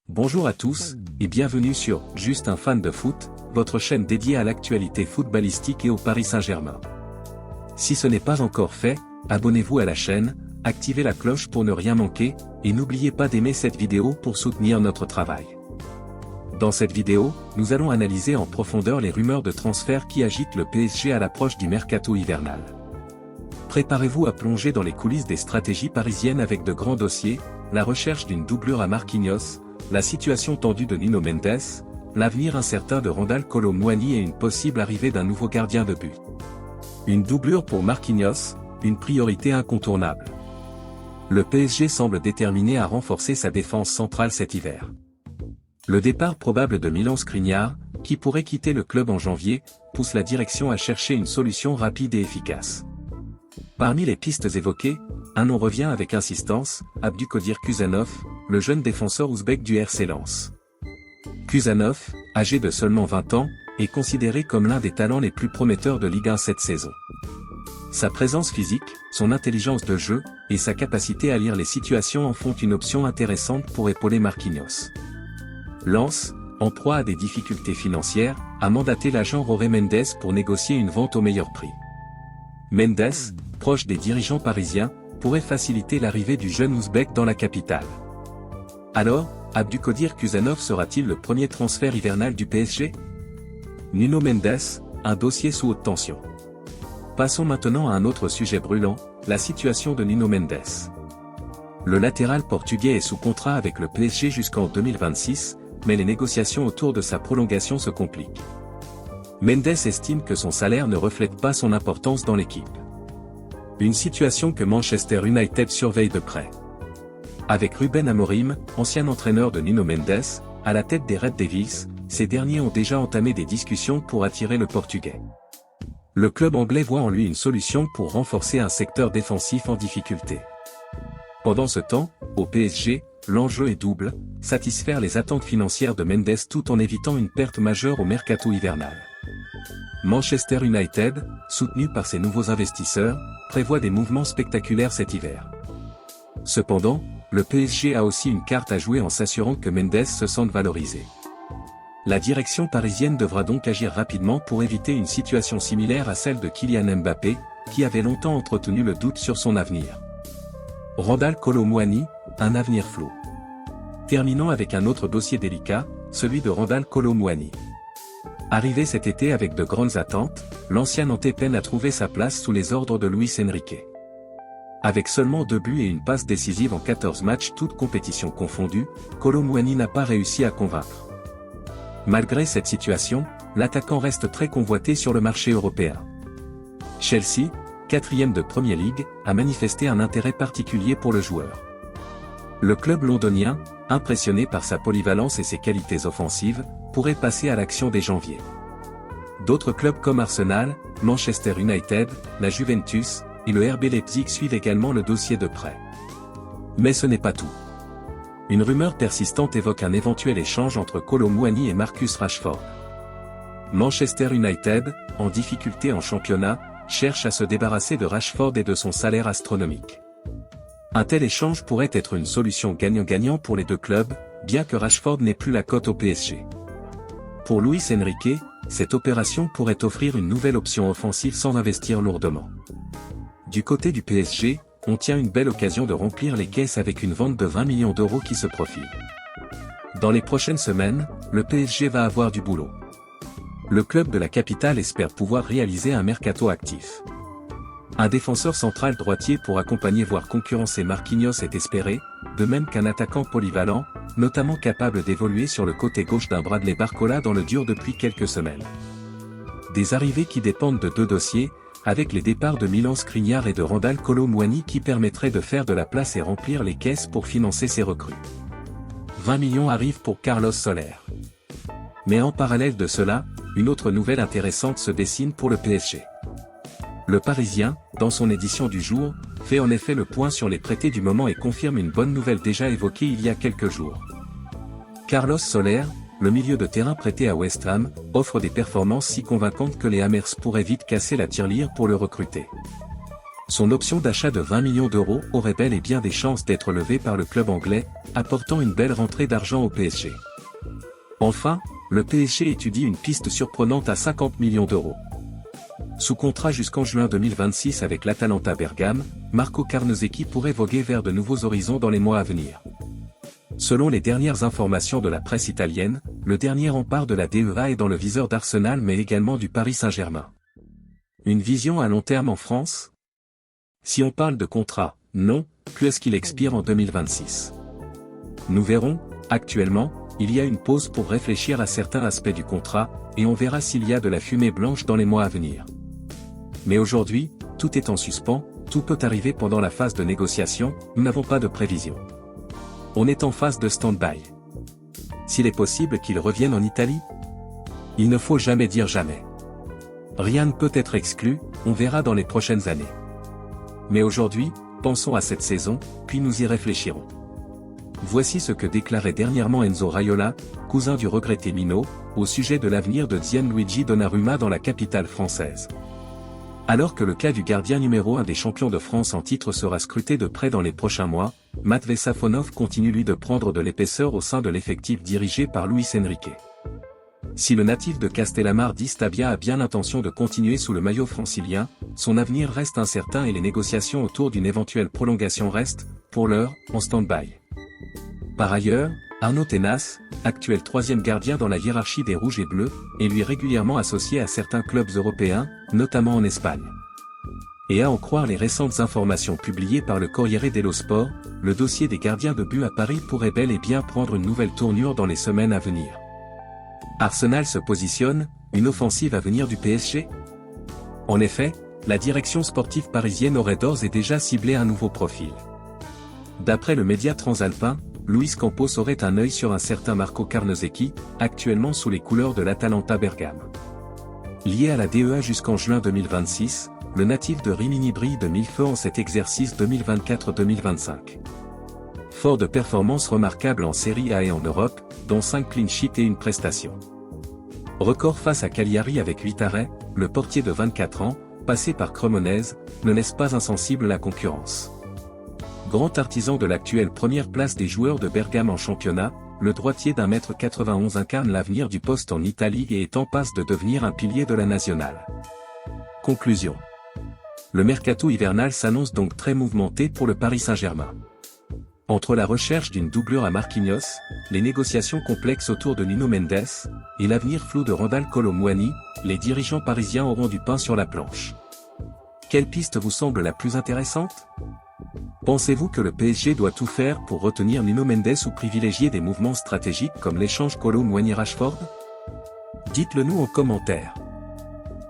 Bonjour à tous, et bienvenue sur « Juste un fan de foot », votre chaîne dédiée à l'actualité footballistique et au Paris Saint-Germain. Si ce n'est pas encore fait, abonnez-vous à la chaîne, activez la cloche pour ne rien manquer, et n'oubliez pas d'aimer cette vidéo pour soutenir notre travail. Dans cette vidéo, nous allons analyser en profondeur les rumeurs de transfert qui agitent le PSG à l'approche du mercato hivernal. Préparez-vous à plonger dans les coulisses des stratégies parisiennes avec de grands dossiers, la recherche d'une doublure à Marquinhos, la situation tendue de Nuno Mendes, l'avenir incertain de Randal Kolo Muani et une possible arrivée d'un nouveau gardien de but. Une doublure pour Marquinhos, une priorité incontournable. Le PSG semble déterminé à renforcer sa défense centrale cet hiver. Le départ probable de Milan Skriniar, qui pourrait quitter le club en janvier, pousse la direction à chercher une solution rapide et efficace. Parmi les pistes évoquées, un nom revient avec insistance, Abdukodir Kuzanov, le jeune défenseur ouzbek du RC Lens. Kuzanov, âgé de seulement 20 ans, est considéré comme l'un des talents les plus prometteurs de Ligue 1 cette saison. Sa présence physique, son intelligence de jeu, et sa capacité à lire les situations en font une option intéressante pour épauler Marquinhos. Lens, en proie à des difficultés financières, a mandaté l'agent Jorge Mendes pour négocier une vente au meilleur prix. Mendes, proche des dirigeants parisiens, pourrait faciliter l'arrivée du jeune ouzbek dans la capitale. Alors, Abdukodir Kuzanov sera-t-il le premier transfert hivernal du PSG? Nuno Mendes, un dossier sous haute tension. Passons maintenant à un autre sujet brûlant, la situation de Nuno Mendes. Le latéral portugais est sous contrat avec le PSG jusqu'en 2026, mais les négociations autour de sa prolongation se compliquent. Mendes estime que son salaire ne reflète pas son importance dans l'équipe. Une situation que Manchester United surveille de près. Avec Ruben Amorim, ancien entraîneur de Nuno Mendes, à la tête des Red Devils, ces derniers ont déjà entamé des discussions pour attirer le Portugais. Le club anglais voit en lui une solution pour renforcer un secteur défensif en difficulté. Pendant ce temps, au PSG, l'enjeu est double, satisfaire les attentes financières de Mendes tout en évitant une perte majeure au mercato hivernal. Manchester United, soutenu par ses nouveaux investisseurs, prévoit des mouvements spectaculaires cet hiver. Cependant, le PSG a aussi une carte à jouer en s'assurant que Mendes se sente valorisé. La direction parisienne devra donc agir rapidement pour éviter une situation similaire à celle de Kylian Mbappé, qui avait longtemps entretenu le doute sur son avenir. Randal Kolo Muani, un avenir flou. Terminons avec un autre dossier délicat, celui de Randal Kolo Muani. Arrivé cet été avec de grandes attentes, l'ancien Nantais peine à trouver sa place sous les ordres de Luis Enrique. Avec seulement 2 buts et une passe décisive en 14 matchs toutes compétitions confondues, Kolo Muani n'a pas réussi à convaincre. Malgré cette situation, l'attaquant reste très convoité sur le marché européen. Chelsea, 4e de Premier League, a manifesté un intérêt particulier pour le joueur. Le club londonien, impressionné par sa polyvalence et ses qualités offensives, pourrait passer à l'action dès janvier. D'autres clubs comme Arsenal, Manchester United, la Juventus, et le RB Leipzig suivent également le dossier de près. Mais ce n'est pas tout. Une rumeur persistante évoque un éventuel échange entre Kolo Muani et Marcus Rashford. Manchester United, en difficulté en championnat, cherche à se débarrasser de Rashford et de son salaire astronomique. Un tel échange pourrait être une solution gagnant-gagnant pour les deux clubs, bien que Rashford n'ait plus la cote au PSG. Pour Luis Enrique, cette opération pourrait offrir une nouvelle option offensive sans investir lourdement. Du côté du PSG, on tient une belle occasion de remplir les caisses avec une vente de 20 millions d'euros qui se profile. Dans les prochaines semaines, le PSG va avoir du boulot. Le club de la capitale espère pouvoir réaliser un mercato actif. Un défenseur central droitier pour accompagner voire concurrencer Marquinhos est espéré, de même qu'un attaquant polyvalent, notamment capable d'évoluer sur le côté gauche d'un Bradley Barcola dans le dur depuis quelques semaines. Des arrivées qui dépendent de 2 dossiers, avec les départs de Milan Skriniar et de Randal Kolo Muani qui permettraient de faire de la place et remplir les caisses pour financer ces recrues. 20 millions arrivent pour Carlos Soler. Mais en parallèle de cela, une autre nouvelle intéressante se dessine pour le PSG. Le Parisien, dans son édition du jour, fait en effet le point sur les prêtés du moment et confirme une bonne nouvelle déjà évoquée il y a quelques jours. Carlos Soler, le milieu de terrain prêté à West Ham, offre des performances si convaincantes que les Hammers pourraient vite casser la tirelire pour le recruter. son option d'achat de 20 millions d'euros aurait bel et bien des chances d'être levée par le club anglais, apportant une belle rentrée d'argent au PSG. Enfin, le PSG étudie une piste surprenante à 50 millions d'euros. Sous contrat jusqu'en juin 2026 avec l'Atalanta Bergame, Marco Carnesecchi pourrait voguer vers de nouveaux horizons dans les mois à venir. Selon les dernières informations de la presse italienne, le dernier rempart de la DEA est dans le viseur d'Arsenal mais également du Paris Saint-Germain. Une vision à long terme en France ? Si on parle de contrat, non, puisqu'il expire en 2026. Nous verrons, actuellement, il y a une pause pour réfléchir à certains aspects du contrat, et on verra s'il y a de la fumée blanche dans les mois à venir. Mais aujourd'hui, tout est en suspens, tout peut arriver pendant la phase de négociation, nous n'avons pas de prévision. On est en phase de stand-by. S'il est possible qu'il revienne en Italie ? Il ne faut jamais dire jamais. Rien ne peut être exclu, on verra dans les prochaines années. Mais aujourd'hui, pensons à cette saison, puis nous y réfléchirons. Voici ce que déclarait dernièrement Enzo Raiola, cousin du regretté Mino, au sujet de l'avenir de Gianluigi Donnarumma dans la capitale française. Alors que le cas du gardien numéro 1 des champions de France en titre sera scruté de près dans les prochains mois, Matvei Safonov continue lui de prendre de l'épaisseur au sein de l'effectif dirigé par Luis Enrique. Si le natif de Castellamare di Stabia a bien l'intention de continuer sous le maillot francilien, son avenir reste incertain et les négociations autour d'une éventuelle prolongation restent, pour l'heure, en stand-by. Par ailleurs, Arnaud Tenas, actuel troisième gardien dans la hiérarchie des Rouges et Bleus, est lui régulièrement associé à certains clubs européens, notamment en Espagne. Et à en croire les récentes informations publiées par le Corriere dello Sport, le dossier des gardiens de but à Paris pourrait bel et bien prendre une nouvelle tournure dans les semaines à venir. Arsenal se positionne, une offensive à venir du PSG ? En effet, la direction sportive parisienne aurait d'ores et déjà ciblé un nouveau profil. D'après le média transalpin, Luis Campos aurait un œil sur un certain Marco Carnesecchi, actuellement sous les couleurs de l'Atalanta Bergame. Lié à la DEA jusqu'en juin 2026, le natif de Rimini brille de mille feux en cet exercice 2024-2025. Fort de performances remarquables en Serie A et en Europe, dont 5 clean sheets et une prestation. Record face à Cagliari avec 8 arrêts, le portier de 24 ans, passé par Cremonese, ne laisse pas insensible la concurrence. Grand artisan de l'actuelle première place des joueurs de Bergame en championnat, le droitier d'1,91 m incarne l'avenir du poste en Italie et est en passe de devenir un pilier de la nationale. Conclusion. Le mercato hivernal s'annonce donc très mouvementé pour le Paris Saint-Germain. Entre la recherche d'une doublure à Marquinhos, les négociations complexes autour de Nuno Mendes, et l'avenir flou de Randal Kolo Muani, les dirigeants parisiens auront du pain sur la planche. Quelle piste vous semble la plus intéressante ? Pensez-vous que le PSG doit tout faire pour retenir Nuno Mendes ou privilégier des mouvements stratégiques comme l'échange Kolo Muani-Rashford ? Dites-le nous en commentaire.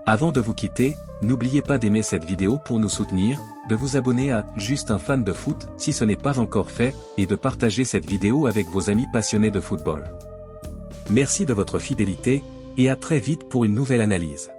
Avant de vous quitter, n'oubliez pas d'aimer cette vidéo pour nous soutenir, de vous abonner à « Juste un fan de foot » si ce n'est pas encore fait, et de partager cette vidéo avec vos amis passionnés de football. Merci de votre fidélité, et à très vite pour une nouvelle analyse.